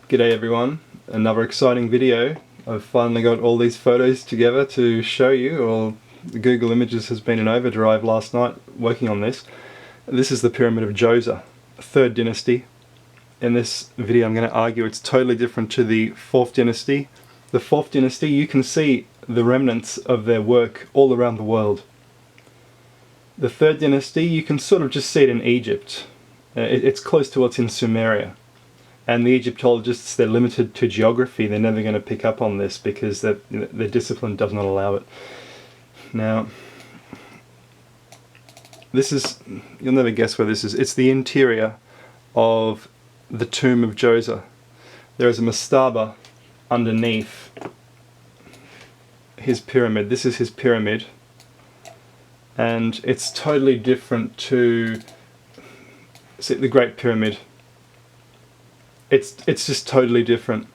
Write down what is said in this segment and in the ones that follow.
G'day everyone, another exciting video. I've finally got all these photos together to show you. All the Google Images has been in overdrive last night working on this. This is the Pyramid of Giza, Third Dynasty. In this video I'm going to argue it's totally different to the Fourth Dynasty. The Fourth Dynasty, you can see the remnants of their work all around the world. The Third Dynasty, you can sort of just see it in Egypt. It's close to what's in Sumeria. And the Egyptologists, they're limited to geography. They're never going to pick up on this because their discipline does not allow it. Now, this is, you'll never guess where this is. It's the interior of the tomb of Giza. There is a mastaba underneath his pyramid. This is his pyramid. And it's totally different to, see, the Great Pyramid. It's just totally different.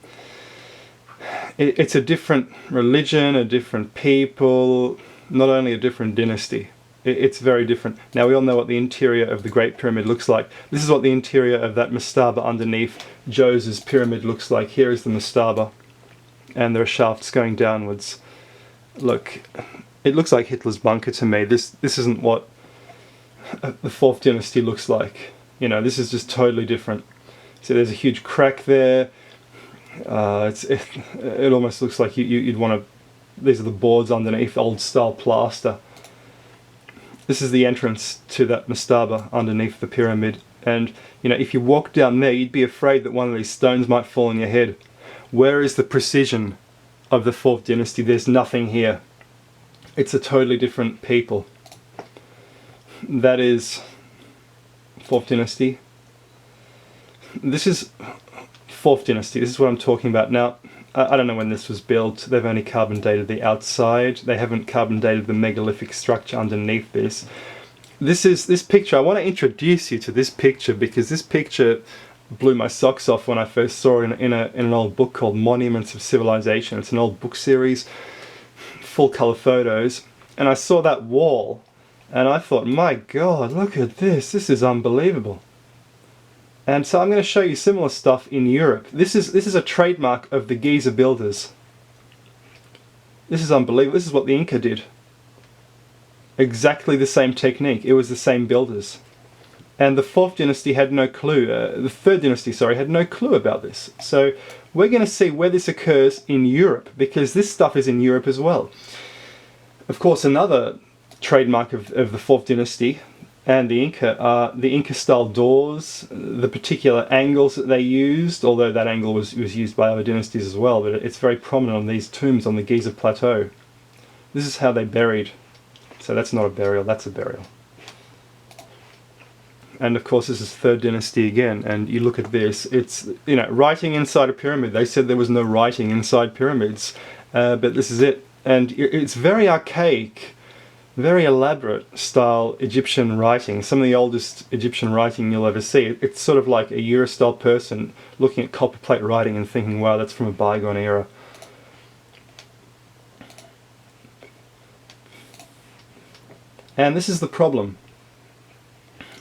It's a different religion, a different people, not only a different dynasty. It's very different. Now we all know what the interior of the Great Pyramid looks like. This is what the interior of that mastaba underneath Giza's pyramid looks like. Here is the mastaba, and there are shafts going downwards. Look, it looks like Hitler's bunker to me. This isn't what the Fourth Dynasty looks like. You know, this is just totally different. So there's a huge crack there. It almost looks like you'd want to. These are the boards underneath, old style plaster. This is the entrance to that mastaba underneath the pyramid. And you know, if you walk down there, you'd be afraid that one of these stones might fall on your head. Where is the precision of the Fourth Dynasty? There's nothing here. It's a totally different people. That is Fourth Dynasty. This is Fourth Dynasty. This is what I'm talking about. Now, I don't know when this was built. They've only carbon dated the outside. They haven't carbon dated the megalithic structure underneath this. This picture. I want to introduce you to this picture because this picture blew my socks off when I first saw it in an old book called Monuments of Civilization. It's an old book series, full color photos, and I saw that wall and I thought, my God, look at this. This is unbelievable. And so I'm going to show you similar stuff in Europe. This is a trademark of the Giza builders. This is unbelievable. This is what the Inca did. Exactly the same technique. It was the same builders. And the Fourth Dynasty had no clue. The Third Dynasty, sorry, had no clue about this. So we're going to see where this occurs in Europe, because this stuff is in Europe as well. Of course, another trademark of the Fourth Dynasty and the Inca are the Inca-style doors, the particular angles that they used, although that angle was used by other dynasties as well, but it's very prominent on these tombs on the Giza plateau. This is how they buried. So that's not a burial, that's a burial. And of course this is Third Dynasty again, and you look at this, it's, you know, writing inside a pyramid. They said there was no writing inside pyramids, but this is it. And it's very archaic, very elaborate style Egyptian writing, some of the oldest Egyptian writing you'll ever see. It's sort of like a Euro-style person looking at copper plate writing and thinking, wow, that's from a bygone era. And this is the problem.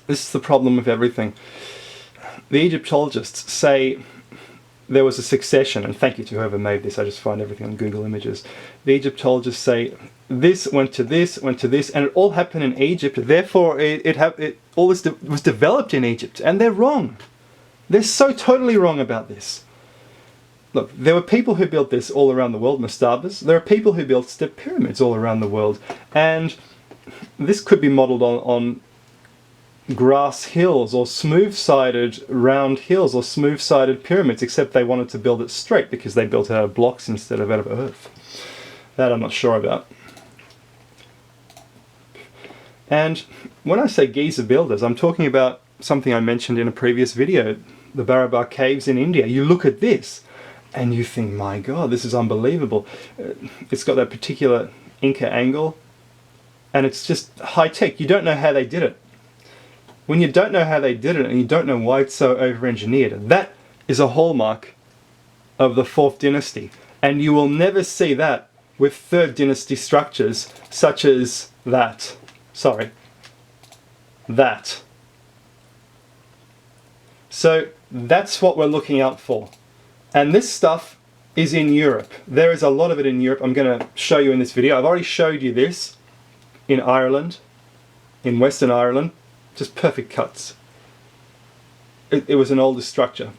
This is the problem with everything. The Egyptologists say there was a succession, and thank you to whoever made this, I just find everything on Google Images. The Egyptologists say this went to this, went to this, and it all happened in Egypt, therefore all this was developed in Egypt, and they're wrong. They're so totally wrong about this. Look, there were people who built this all around the world, mastabas. There are people who built step pyramids all around the world, and this could be modelled on grass hills or smooth-sided round hills or smooth-sided pyramids, except they wanted to build it straight because they built it out of blocks instead of out of earth. That I'm not sure about. And when I say Giza builders, I'm talking about something I mentioned in a previous video, the Barabar caves in India. You look at this and you think, my God, this is unbelievable. It's got that particular Inca angle and it's just high-tech. You don't know how they did it. When you don't know how they did it and you don't know why it's so over-engineered, that is a hallmark of the Fourth Dynasty. And you will never see that with Third Dynasty structures such as that. Sorry. That. So that's what we're looking out for. And this stuff is in Europe. There is a lot of it in Europe. I'm going to show you in this video. I've already showed you this in Ireland, in Western Ireland. Just perfect cuts. It was an older structure.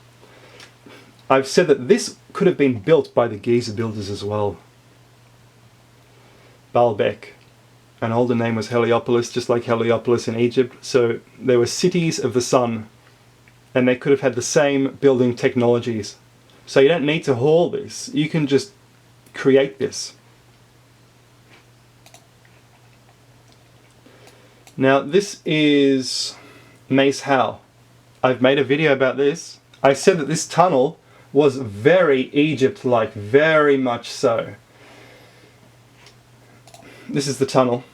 I've said that this could have been built by the Giza builders as well. Baalbek. An older name was Heliopolis, just like Heliopolis in Egypt. So there were cities of the sun, and they could have had the same building technologies. So you don't need to haul this. You can just create this. Now this is Mace Howe. I've made a video about this. I said that this tunnel was very Egypt-like, very much so. This is the tunnel.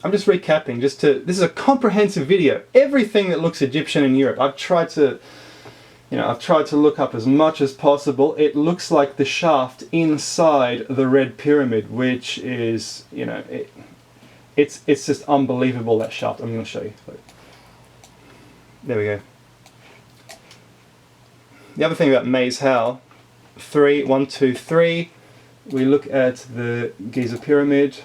I'm just recapping, this is a comprehensive video. Everything that looks Egyptian in Europe, I've tried to look up as much as possible. It looks like the shaft inside the Red Pyramid, which is, it's just unbelievable, that shaft. I'm going to show you. There we go. The other thing about Maze Howe, 1, 2, 3, we look at the Giza Pyramid.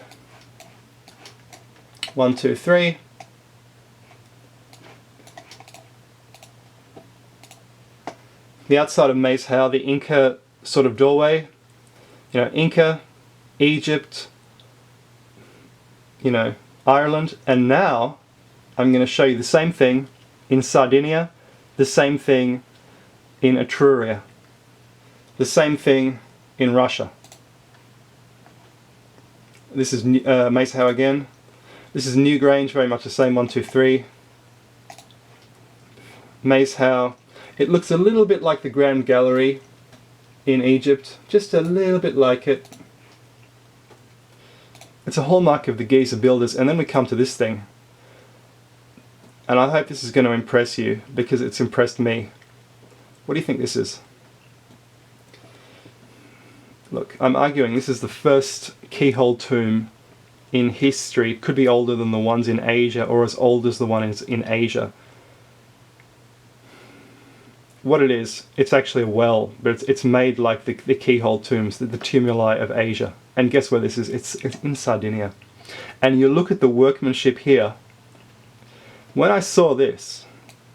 1, 2, 3. The outside of Maze Howe, the Inca sort of doorway. Inca, Egypt, Ireland, and now I'm going to show you the same thing in Sardinia, the same thing in Etruria, the same thing in Russia. This is Mace Howe again. This is Newgrange, very much the same, 1, 2, 3. Mace Howe. It looks a little bit like the Grand Gallery in Egypt, just a little bit like it. It's a hallmark of the Giza builders. And then we come to this thing. And I hope this is going to impress you, because it's impressed me. What do you think this is? Look, I'm arguing this is the first keyhole tomb in history. It could be older than the ones in Asia, or as old as the one is in Asia. What it is, it's actually a well, but it's made like the keyhole tombs, the tumuli of Asia. And guess where this is? It's in Sardinia. And you look at the workmanship here. When I saw this,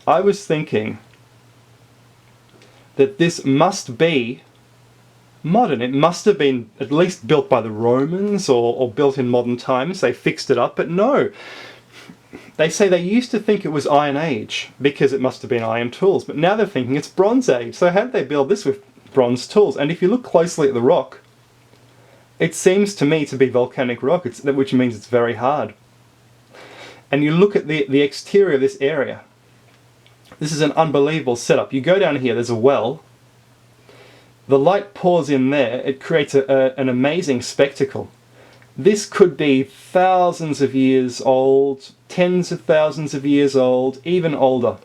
I was thinking that this must be modern. It must have been at least built by the Romans, or built in modern times. They fixed it up, but no. They say they used to think it was Iron Age because it must have been iron tools, but now they're thinking it's Bronze Age. So how did they build this with bronze tools? And if you look closely at the rock, it seems to me to be volcanic rock, which means it's very hard. And you look at the exterior of this area. This is an unbelievable setup. You go down here, there's a well. The light pours in there. It creates an amazing spectacle. This could be thousands of years old, tens of thousands of years old, even older.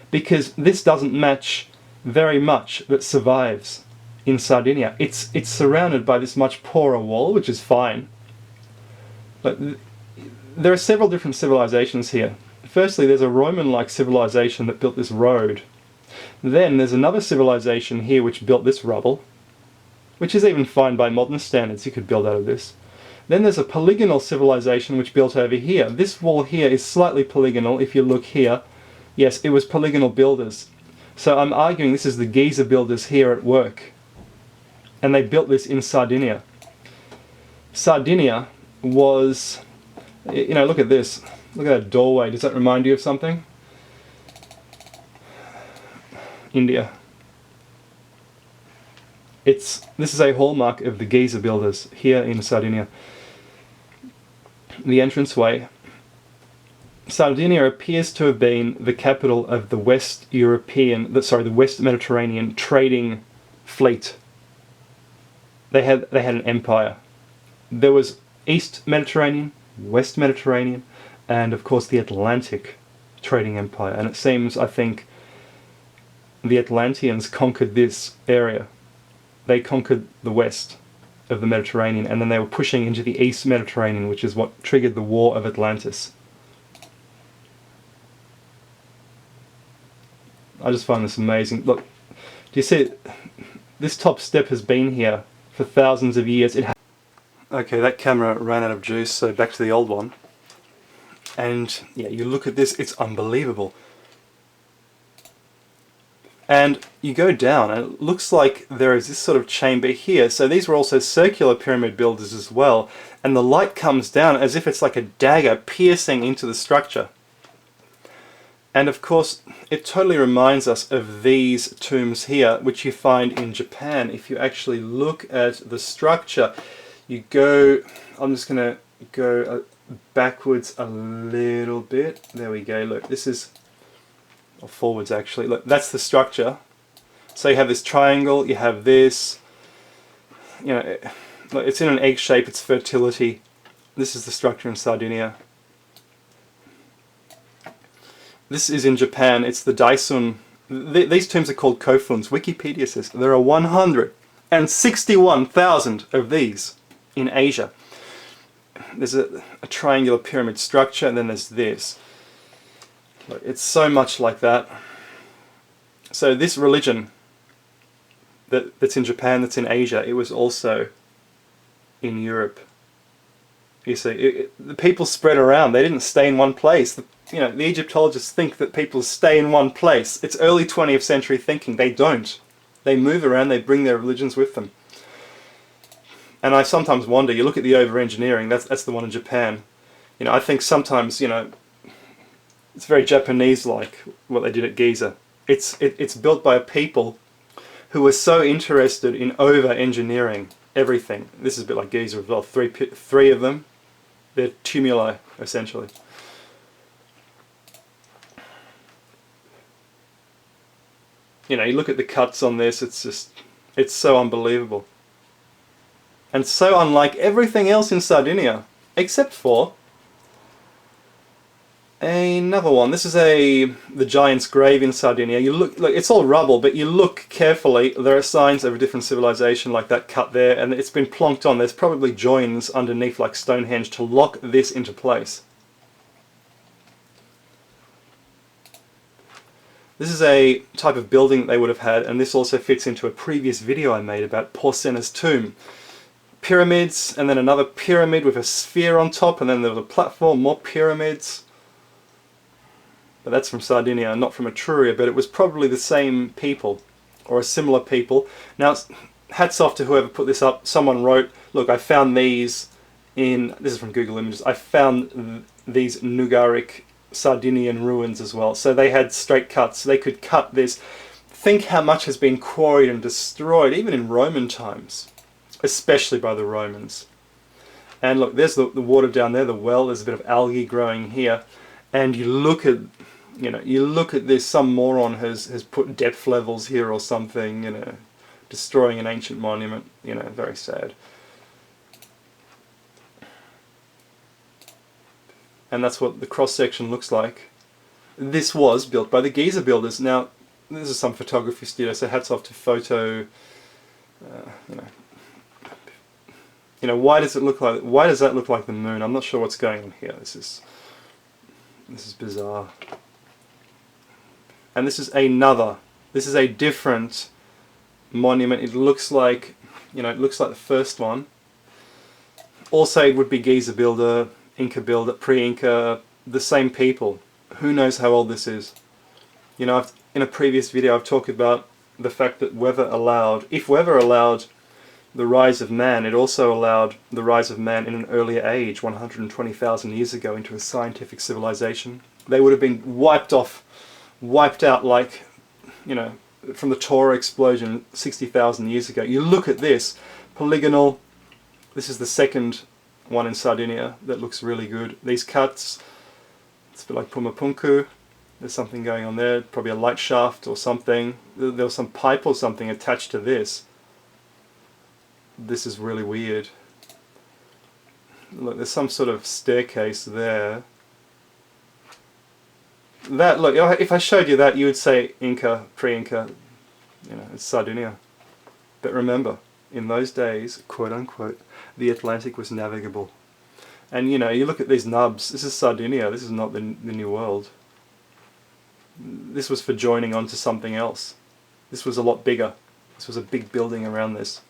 Because this doesn't match very much that survives in Sardinia. It's surrounded by this much poorer wall, which is fine. But there are several different civilizations here. Firstly, there's a Roman-like civilization that built this road. Then there's another civilization here which built this rubble, which is even fine by modern standards. You could build out of this. Then there's a polygonal civilization which built over here. This wall here is slightly polygonal. If you look here, yes, it was polygonal builders. So I'm arguing this is the Giza builders here at work. And they built this in Sardinia. Sardinia was, look at this. Look at that doorway. Does that remind you of something? India. This is a hallmark of the Giza builders here in Sardinia. The entranceway. Sardinia appears to have been the capital of the West Mediterranean trading fleet. They had an empire. There was East Mediterranean, West Mediterranean, and of course the Atlantic trading empire. And it seems, I think, the Atlanteans conquered this area. They conquered the west of the Mediterranean, and then they were pushing into the East Mediterranean, which is what triggered the War of Atlantis. I just find this amazing. Look, Do you see, this top step has been here for thousands of years. Okay, that camera ran out of juice, so back to the old one. And yeah, you look at this, it's unbelievable. And you go down and it looks like there is this sort of chamber here. So these were also circular pyramid builders as well. And the light comes down as if it's like a dagger piercing into the structure. And of course, it totally reminds us of these tombs here, which you find in Japan. If you actually look at the structure, you go, I'm just going to go backwards a little bit. There we go, look, this is, or forwards actually, look, that's the structure. So you have this triangle, you have this, you know, it's in an egg shape, it's fertility. This is the structure in Sardinia. This is in Japan, it's the Daisun. These tombs are called kofuns. Wikipedia says there are 161,000 of these in Asia. There's a triangular pyramid structure, and then there's this. Look, it's so much like that. So this religion that's in Japan, that's in Asia, it was also in Europe. You see, the people spread around. They didn't stay in one place. The Egyptologists think that people stay in one place. It's early 20th century thinking. They don't. They move around. They bring their religions with them. And I sometimes wonder. You look at the overengineering. That's the one in Japan. You know, I think sometimes, you know, it's very Japanese-like what they did at Giza. It's built by a people who were so interested in over-engineering everything. This is a bit like Giza as well. Three of them. They're tumuli, essentially. You know, you look at the cuts on this, it's so unbelievable. And so unlike everything else in Sardinia, except for another one. This is the giant's grave in Sardinia. You look, it's all rubble, but you look carefully, there are signs of a different civilization like that cut there, and it's been plonked on. There's probably joins underneath like Stonehenge to lock this into place. This is a type of building that they would have had, and this also fits into a previous video I made about Porsena's tomb. Pyramids, and then another pyramid with a sphere on top, and then there was a platform, more pyramids. But that's from Sardinia, not from Etruria, but it was probably the same people, or a similar people. Now, hats off to whoever put this up. Someone wrote, look, I found these in, this is from Google Images, I found these Nugaric Sardinian ruins as well. So they had straight cuts, they could cut this. Think how much has been quarried and destroyed, even in Roman times, especially by the Romans. And look, there's the water down there, the well, there's a bit of algae growing here. And you look at, you look at this, some moron has put depth levels here or something, destroying an ancient monument, very sad. And that's what the cross-section looks like. This was built by the Giza builders. Now, this is some photography studio, so hats off to photo, why does that look like the moon? I'm not sure what's going on here. This is bizarre. And this is a different monument. It looks like, it looks like the first one. Also, it would be Giza builder, Inca builder, pre-Inca, the same people. Who knows how old this is? In a previous video I've talked about the fact that if weather allowed the rise of man, it also allowed the rise of man in an earlier age, 120,000 years ago, into a scientific civilization. They would have been wiped out like, from the Torah explosion 60,000 years ago. You look at this, polygonal, this is the second one in Sardinia that looks really good. These cuts, it's a bit like Pumapunku. There's something going on there, probably a light shaft or something. There was some pipe or something attached to this. This is really weird. Look, there's some sort of staircase there. Look, if I showed you that, you would say Inca, pre-Inca, it's Sardinia. But remember, in those days, quote unquote, the Atlantic was navigable. And you look at these nubs, this is Sardinia, this is not the New World. This was for joining onto something else. This was a lot bigger. This was a big building around this.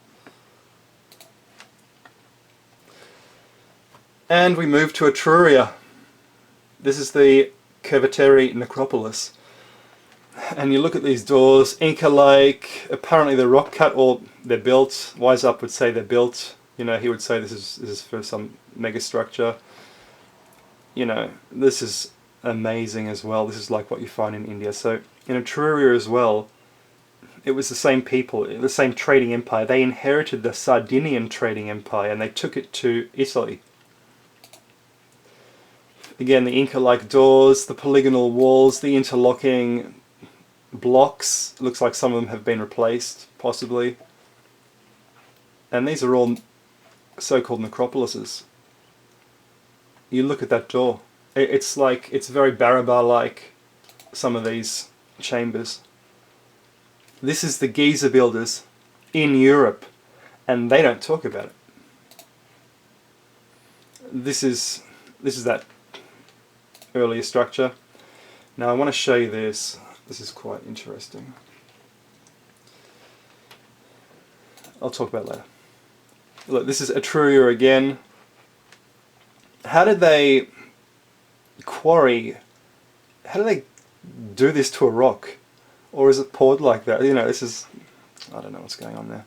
And we move to Etruria. This is the Cerveteri necropolis. And you look at these doors, Inca-like, apparently they're rock cut or they're built. Wise Up would say they're built. You know, he would say this is for some mega structure. You know, this is amazing as well. This is like what you find in India. So in Etruria as well, it was the same people, the same trading empire. They inherited the Sardinian trading empire and they took it to Italy. Again, the Inca-like doors, the polygonal walls, the interlocking blocks. It looks like some of them have been replaced, possibly. And these are all so-called necropolises. You look at that door. It's like, it's very Barabar-like, some of these chambers. This is the Giza builders in Europe, and they don't talk about it. This is that earlier structure. Now I want to show you this. This is quite interesting. I'll talk about it later. Look, this is Etruria again. How did they quarry? How do they do this to a rock? Or is it poured like that? You know, this is... I don't know what's going on there.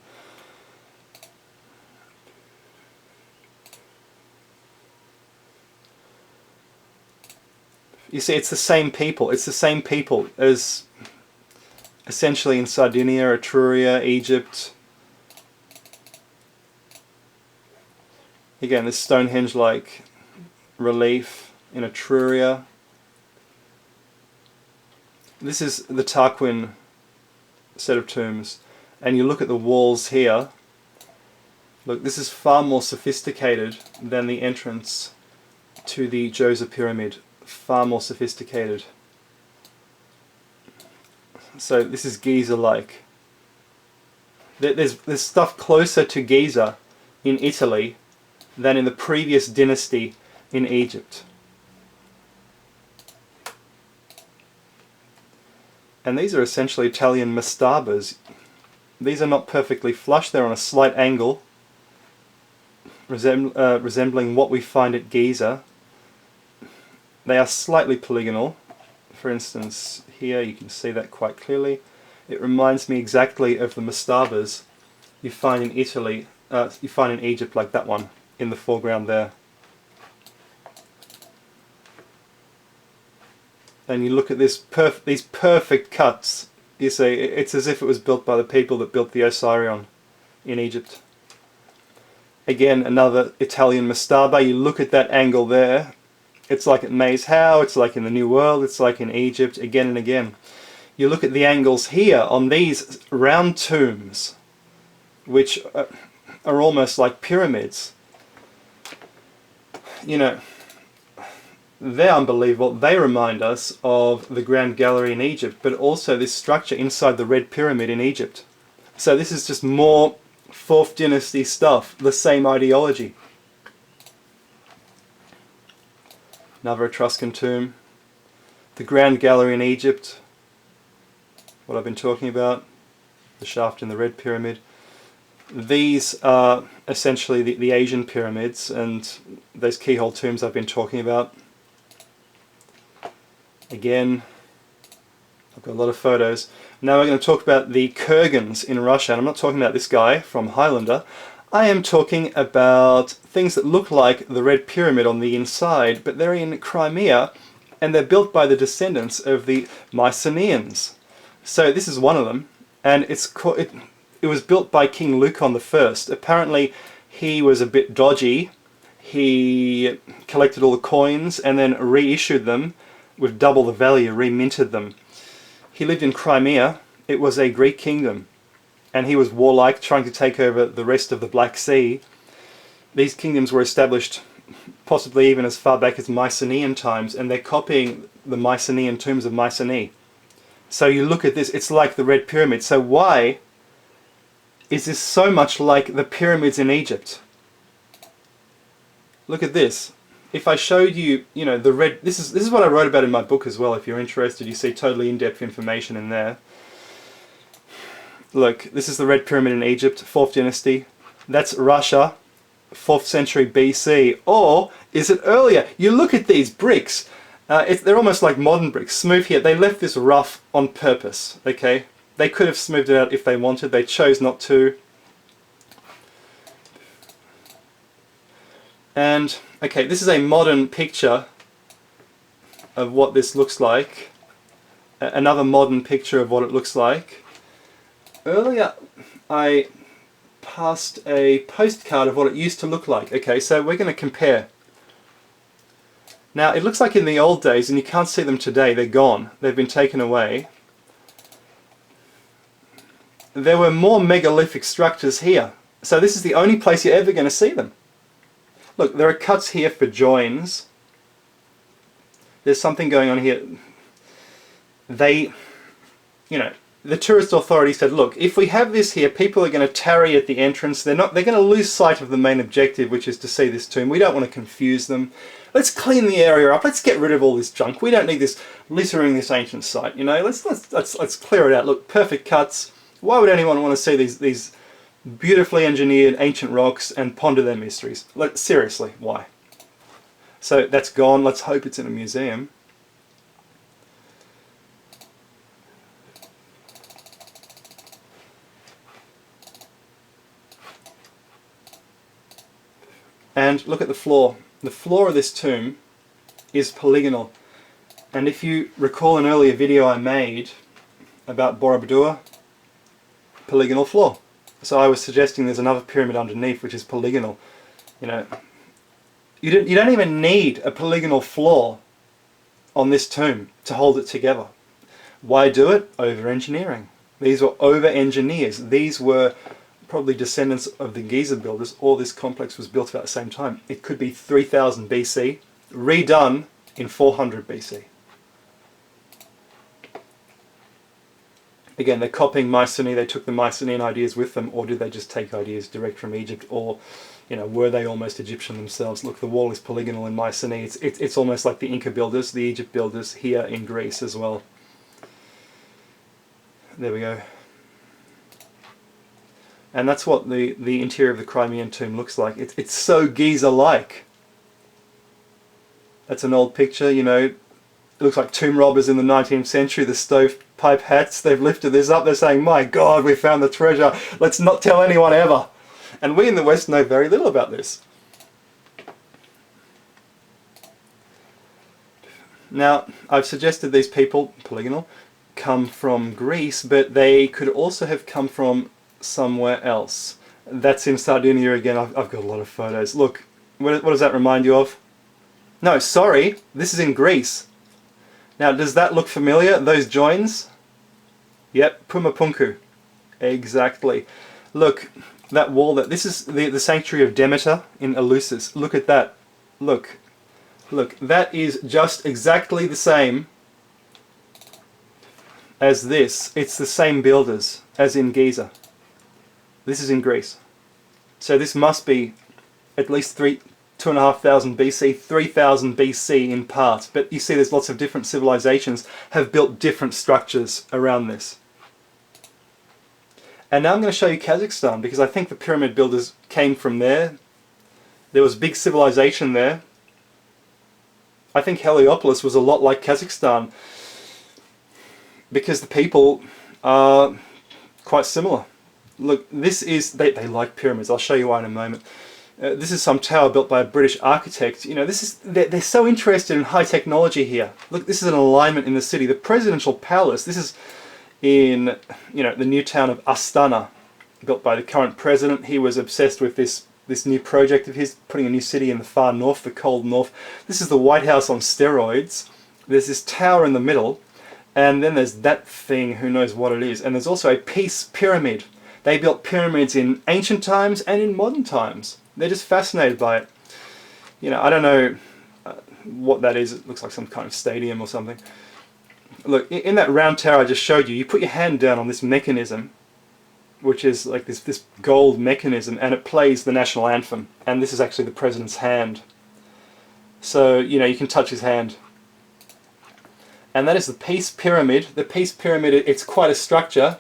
You see, it's the same people. It's the same people as essentially in Sardinia, Etruria, Egypt. Again, this Stonehenge-like relief in Etruria. This is the Tarquin set of tombs. And you look at the walls here. Look, this is far more sophisticated than the entrance to the Giza pyramid. Far more sophisticated. So this is Giza-like. There's stuff closer to Giza in Italy than in the previous dynasty in Egypt. And these are essentially Italian mastabas. These are not perfectly flush, they're on a slight angle, resembling what we find at Giza. They are slightly polygonal. For instance, here you can see that quite clearly. It reminds me exactly of the mastabas you find in Italy, you find in Egypt, like that one in the foreground there. And you look at this these perfect cuts. You see, it's as if it was built by the people that built the Osirion in Egypt. Again, another Italian mastaba. You look at that angle there. It's like at Maze Howe, it's like in the New World, it's like in Egypt, again and again. You look at the angles here on these round tombs, which are almost like pyramids. You know, they're unbelievable. They remind us of the Grand Gallery in Egypt, but also this structure inside the Red Pyramid in Egypt. So this is just more Fourth Dynasty stuff, the same ideology. Another Etruscan tomb. The Grand Gallery in Egypt. What I've been talking about. The shaft in the Red Pyramid. These are essentially the Asian pyramids and those keyhole tombs I've been talking about. Again, I've got a lot of photos. Now we're going to talk about the Kurgans in Russia. And I'm not talking about this guy from Highlander. I am talking about things that look like the Red Pyramid on the inside, but they're in Crimea, and they're built by the descendants of the Mycenaeans. So this is one of them, and it was built by King Lukon I. Apparently he was a bit dodgy. He collected all the coins and then reissued them with double the value, reminted them. He lived in Crimea. It was a Greek kingdom. And he was warlike, trying to take over the rest of the Black Sea. These kingdoms were established possibly even as far back as Mycenaean times, and they're copying the Mycenaean tombs of Mycenae. So you look at this, it's like the Red Pyramid. So why is this so much like the pyramids in Egypt? Look at this. If I showed you, you know, the red... This is what I wrote about in my book as well. If you're interested, you see totally in-depth information in there. Look, this is the Red Pyramid in Egypt, 4th Dynasty. That's Russia, 4th century BC. Or is it earlier? You look at these bricks. They're almost like modern bricks. Smooth here. They left this rough on purpose, okay? They could have smoothed it out if they wanted. They chose not to. And, okay, this is a modern picture of what this looks like. Another modern picture of what it looks like. Earlier, I passed a postcard of what it used to look like. Okay, so we're going to compare. Now, it looks like in the old days, and you can't see them today, they're gone. They've been taken away. There were more megalithic structures here. So this is the only place you're ever going to see them. Look, there are cuts here for joins. There's something going on here. They, you know, the tourist authority said, look, if we have this here, people are going to tarry at the entrance. They're going to lose sight of the main objective, which is to see this tomb. We don't want to confuse them. Let's clean the area up. Let's get rid of all this junk. We don't need this littering this ancient site. You know, let's clear it out. Look, perfect cuts. Why would anyone want to see these beautifully engineered ancient rocks and ponder their mysteries? Seriously, why? So that's gone. Let's hope it's in a museum. And look at the floor. The floor of this tomb is polygonal. And if you recall an earlier video I made about Borobudur, polygonal floor. So I was suggesting there's another pyramid underneath which is polygonal. You know, you don't even need a polygonal floor on this tomb to hold it together. Why do it? Over-engineering. These were over-engineers. These were probably descendants of the Giza builders. All this complex was built about the same time. It could be 3000 BC, redone in 400 BC. Again, they're copying Mycenae. They took the Mycenaean ideas with them, or did they just take ideas direct from Egypt, or, you know, were they almost Egyptian themselves? Look, the wall is polygonal in Mycenae. It's almost like the Inca builders, the Egypt builders here in Greece as well. There we go. And that's what the interior of the Crimean tomb looks like. It's so Giza-like. That's an old picture, you know. It looks like tomb robbers in the 19th century, the stovepipe hats. They've lifted this up. They're saying, my God, we found the treasure. Let's not tell anyone ever. And we in the West know very little about this. Now, I've suggested these people, polygonal, come from Greece, but they could also have come from somewhere else. That's in Sardinia again. I've got a lot of photos. Look, what does that remind you of? No, sorry, this is in Greece. Now, does that look familiar, those joins? Yep, Pumapunku. Exactly. Look, that wall, this is the Sanctuary of Demeter in Eleusis. Look at that. Look, that is just exactly the same as this. It's the same builders as in Giza. This is in Greece. So this must be at least 2,500 BC, 3000 BC in parts. But you see there's lots of different civilizations have built different structures around this. And now I'm going to show you Kazakhstan, because I think the pyramid builders came from there. There was big civilization there. I think Eleusis was a lot like Kazakhstan, because the people are quite similar. Look, this is, they like pyramids. I'll show you why in a moment. This is some tower built by a British architect. You know, they're so interested in high technology here. Look, this is an alignment in the city. The presidential palace, this is in, you know, the new town of Astana, built by the current president. He was obsessed with this new project of his, putting a new city in the far north, the cold north. This is the White House on steroids. There's this tower in the middle, and then there's that thing, who knows what it is. And there's also a peace pyramid. They built pyramids in ancient times and in modern times. They're just fascinated by it. You know, I don't know what that is. It looks like some kind of stadium or something. Look, in that round tower I just showed you, you put your hand down on this mechanism, which is like this gold mechanism, and it plays the national anthem. And this is actually the president's hand. So, you know, you can touch his hand. And that is the Peace Pyramid. The Peace Pyramid, it's quite a structure.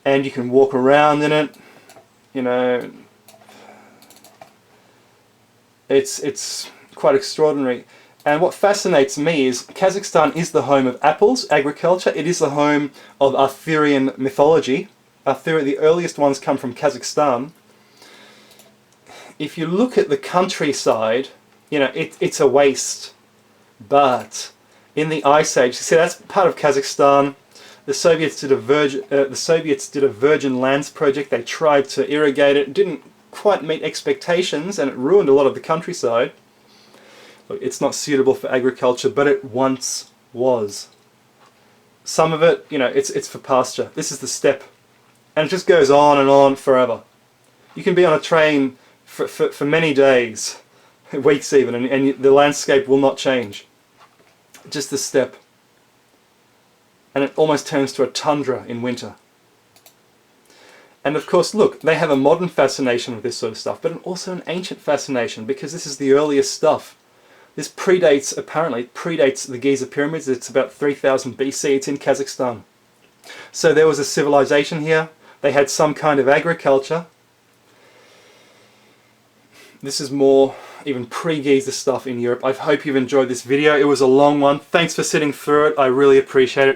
and you can walk around in it. You know, it's quite extraordinary. And what fascinates me is Kazakhstan is the home of apples, agriculture. It is the home of Arthurian mythology. The earliest ones come from Kazakhstan. If you look at the countryside, you know, it's a waste. But in the Ice Age, see, that's part of Kazakhstan. The Soviets did a virgin lands project. They tried to irrigate it. It didn't quite meet expectations, and it ruined a lot of the countryside. Look, it's not suitable for agriculture, but it once was. Some of it, you know, it's for pasture. This is the steppe, and it just goes on and on forever. You can be on a train for many days, weeks even, and the landscape will not change. Just the steppe. And it almost turns to a tundra in winter. And of course, look, they have a modern fascination with this sort of stuff, but also an ancient fascination, because this is the earliest stuff. This apparently predates the Giza pyramids. It's about 3000 BC. It's in Kazakhstan. So there was a civilization here. They had some kind of agriculture. This is more even pre-Giza stuff in Europe. I hope you've enjoyed this video. It was a long one. Thanks for sitting through it. I really appreciate it.